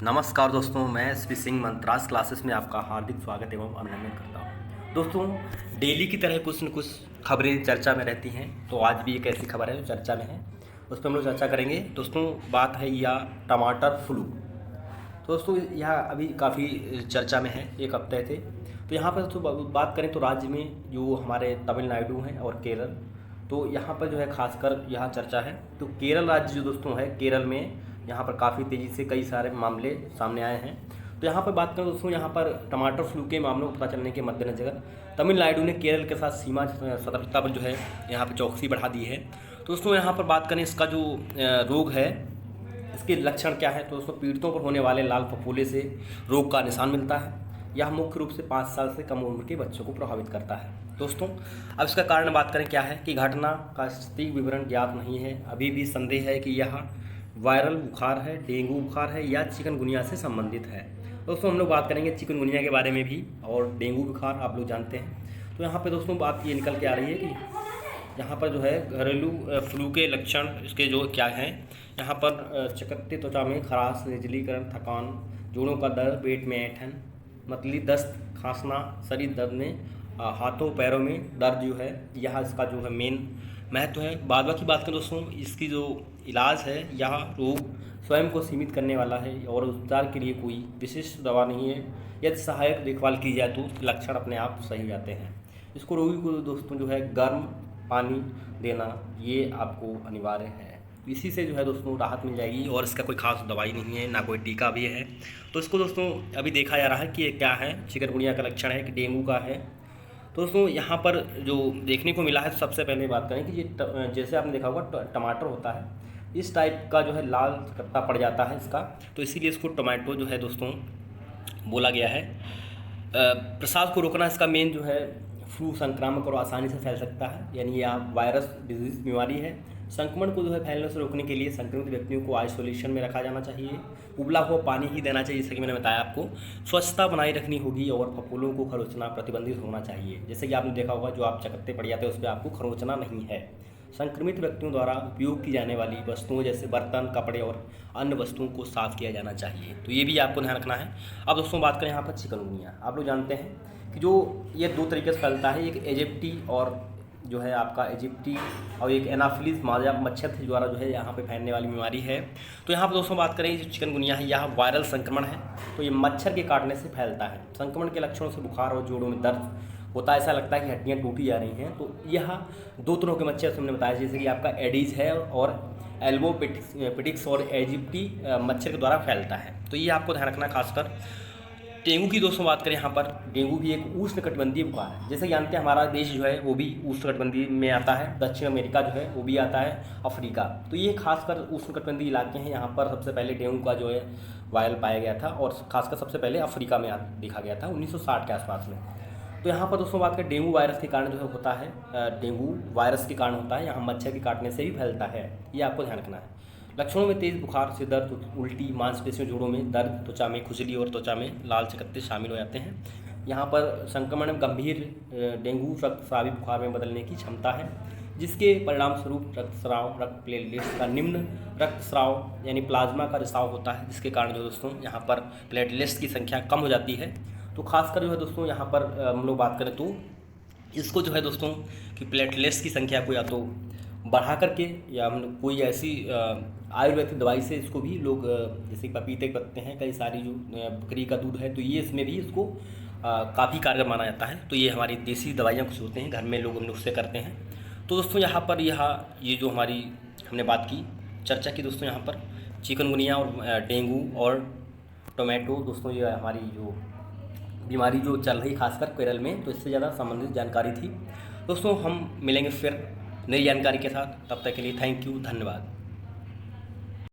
नमस्कार दोस्तों, मैं एसपी सिंह मंत्रास क्लासेस में आपका हार्दिक स्वागत एवं अभिनंदन करता हूँ। दोस्तों, डेली की तरह कुछ न कुछ खबरें चर्चा में रहती हैं, तो आज भी एक ऐसी खबर है जो चर्चा में है, उस पर हम लोग चर्चा करेंगे। दोस्तों, बात है या टमाटर फ्लू। तो दोस्तों, यह अभी काफ़ी चर्चा में है, एक हफ्ते थे। तो यहाँ पर दोस्तों बात करें तो राज्य में जो हमारे तमिलनाडु हैं और केरल, तो यहाँ पर जो है खासकर यहाँ चर्चा है। तो केरल राज्य जो दोस्तों है, केरल में यहाँ पर काफ़ी तेज़ी से कई सारे मामले सामने आए हैं। तो यहाँ पर बात करें दोस्तों, यहाँ पर टमाटर फ्लू के मामलों को पता चलने के मद्देनज़र तमिलनाडु ने केरल के साथ सीमा सतर्कता पर जो है यहाँ पर चौकसी बढ़ा दी है। तो दोस्तों, यहाँ पर बात करें इसका जो रोग है, इसके लक्षण क्या है, तो दोस्तों पीड़ितों पर होने वाले लाल फफोले से रोग का निशान मिलता है। यह मुख्य रूप से 5 साल से कम उम्र के बच्चों को प्रभावित करता है। दोस्तों, अब इसका कारण बात करें क्या है कि घटना का सटीक विवरण ज्ञात नहीं है। अभी भी संदेह है कि यह वायरल बुखार है, डेंगू बुखार है या चिकनगुनिया से संबंधित है। दोस्तों, हम लोग बात करेंगे चिकनगुनिया के बारे में भी, और डेंगू बुखार आप लोग जानते हैं। तो यहाँ पे दोस्तों बात ये निकल के आ रही है कि यहाँ पर जो है घरेलू फ्लू के लक्षण इसके जो क्या हैं, यहाँ पर चकत्ती त्वचा में खराश, निर्जलीकरण, थकान, जोड़ों का दर्द, पेट में ऐंठन, मतली, दस्त, खांसना, शरीर दर्द में, हाथों पैरों में दर्द जो है, यह इसका जो है मेन महत्व है। बाद की बात करें दोस्तों, इसकी जो इलाज है, यह रोग स्वयं को सीमित करने वाला है और उपचार के लिए कोई विशिष्ट दवा नहीं है। यदि सहायक देखभाल की जाए तो लक्षण अपने आप सही हो जाते हैं। इसको रोगी को दोस्तों जो है गर्म पानी देना ये आपको अनिवार्य है। इसी से जो है दोस्तों राहत मिल जाएगी, और इसका कोई खास दवाई नहीं है, ना कोई टीका भी है। तो इसको दोस्तों अभी देखा जा रहा है कि ये क्या है, चिकनगुनिया का लक्षण है कि डेंगू का है। तो दोस्तों यहाँ पर जो देखने को मिला है, तो सबसे पहले बात करें कि ये जैसे आपने देखा होगा टमाटर होता है, इस टाइप का जो है लाल कट्टा पड़ जाता है इसका, तो इसीलिए इसको टमाटो जो है दोस्तों बोला गया है। प्रसार को रोकना इसका मेन जो है, फ्लू संक्रामक और आसानी से फैल सकता है, यानी यह वायरस डिजीज बीमारी है। संक्रमण को जो है फैलने से रोकने के लिए संक्रमित व्यक्तियों को आइसोलेशन में रखा जाना चाहिए। उबला हुआ पानी ही देना चाहिए, जैसे कि मैंने बताया आपको। स्वच्छता बनाए रखनी होगी और फफूलों को खरोचना प्रतिबंधित होना चाहिए। जैसे कि आपने देखा होगा, जो आप चकत्ते पड़ जाते हैं उस पर आपको खरोचना नहीं है। संक्रमित व्यक्तियों द्वारा उपयोग की जाने वाली वस्तुओं जैसे बर्तन, कपड़े और अन्य वस्तुओं को साफ किया जाना चाहिए। तो ये भी आपको ध्यान रखना है। अब दोस्तों बात करें यहाँ पर चिकनगुनिया। आप लोग जानते हैं कि जो ये 2 तरीके से फैलता है, एक इजिप्टी और जो है आपका इजिप्टी, और एक एनाफिलीज माजा मच्छर द्वारा जो है यहाँ पे फैलने वाली बीमारी है। तो यहाँ पर दोस्तों बात करें, जो चिकनगुनिया है यह वायरल संक्रमण है, तो ये मच्छर के काटने से फैलता है। संक्रमण के लक्षणों से बुखार और जोड़ों में दर्द होता है, ऐसा लगता है कि हड्डियाँ टूटी जा रही हैं। तो यह 2 तरह के मच्छर से हमने बताया, जैसे कि आपका एडीज है और एल्बोपिटिक्स और इजिप्टी मच्छर के द्वारा फैलता है। तो ये आपको ध्यान रखना खासकर। डेंगू की दोस्तों बात करें यहाँ पर, डेंगू भी एक उष्णकटिबंधीय बुखार है। जैसे जानते हैं हमारा देश जो है वो भी उष्णकटिबंधीय में आता है, दक्षिण अमेरिका जो है वो भी आता है, अफ्रीका। तो ये खासकर उष्णकटिबंधीय इलाके हैं। यहाँ पर सबसे पहले डेंगू का जो है वायरल पाया गया था, और खासकर सबसे पहले अफ्रीका में देखा गया था 1960 के आसपास में। तो यहाँ पर दोस्तों बात करें, डेंगू वायरस के कारण जो है होता है, डेंगू वायरस के कारण होता है, यहाँ मच्छर के काटने से भी फैलता है, ये आपको ध्यान रखना है। लक्षणों में तेज़ बुखार से दर्द, उल्टी, मांसपेशियों जोड़ों में दर्द, त्वचा में खुजली और त्वचा में लाल चकत्ते शामिल हो जाते हैं। यहाँ पर संक्रमण में गंभीर डेंगू रक्तस्रावी बुखार में बदलने की क्षमता है, जिसके परिणाम स्वरूप रक्तस्राव, रक्त प्लेटलेट्स का निम्न रक्तस्राव यानी प्लाज्मा का रिसाव होता है, जिसके कारण जो दोस्तों यहाँ पर प्लेटलेट्स की संख्या कम हो जाती है। तो खासकर जो है दोस्तों यहाँ पर हम लोग बात करें तो इसको जो है दोस्तों कि प्लेटलेट्स की संख्या को या तो बढ़ा करके, या हम कोई ऐसी आयुर्वेदिक दवाई से इसको भी लोग, जैसे पपीते के पत्ते हैं, कई सारी जो बकरी का दूध है, तो ये इसमें भी इसको काफ़ी कारगर माना जाता है। तो ये हमारी देसी दवाइयाँ कुछ होते हैं, घर में लोग हम लोग उससे करते हैं। तो दोस्तों यहाँ पर ये जो हमारी हमने बात की, चर्चा की दोस्तों, यहाँ पर चिकनगुनिया और डेंगू और टोमेटो दोस्तों, ये हमारी जो बीमारी जो चल रही खासकर केरल में, तो इससे ज़्यादा संबंधित जानकारी थी। दोस्तों हम मिलेंगे फिर नई जानकारी के साथ, तब तक के लिए थैंक यू, धन्यवाद।